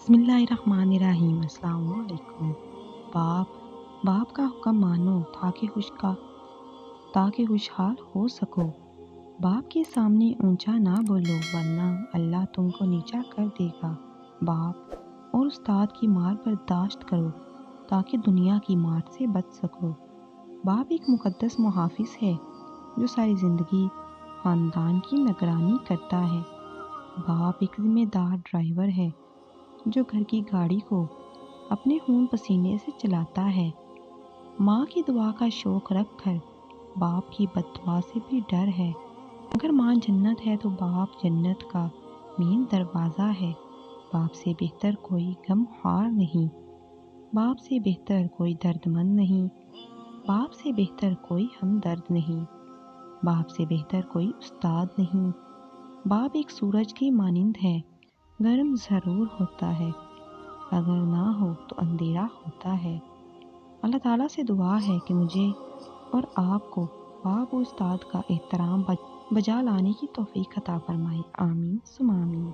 بسم اللہ الرحمن الرحیم۔ السلام علیکم۔ باپ کا حکم مانو تاکہ خوشحال ہو سکو۔ باپ کے سامنے اونچا نہ بولو ورنہ اللہ تم کو نیچا کر دے گا۔ باپ اور استاد کی مار برداشت کرو تاکہ دنیا کی مار سے بچ سکو۔ باپ ایک مقدس محافظ ہے جو ساری زندگی خاندان کی نگرانی کرتا ہے۔ باپ ایک ذمہ دار ڈرائیور ہے جو گھر کی گاڑی کو اپنے خون پسینے سے چلاتا ہے۔ ماں کی دعا کا شوق رکھ کر باپ کی بد دعا سے بھی ڈر ہے۔ اگر ماں جنت ہے تو باپ جنت کا مین دروازہ ہے۔ باپ سے بہتر کوئی غم خوار نہیں۔ باپ سے بہتر کوئی درد مند نہیں۔ باپ سے بہتر کوئی ہمدرد نہیں۔ باپ سے بہتر کوئی استاد نہیں۔ باپ ایک سورج کی مانند ہے، گرم ضرور ہوتا ہے، اگر نہ ہو تو اندھیرا ہوتا ہے۔ اللہ تعالیٰ سے دعا ہے کہ مجھے اور آپ کو باپ و استاد کا احترام بجا لانے کی توفیق عطا فرمائے۔ آمین ثم آمین۔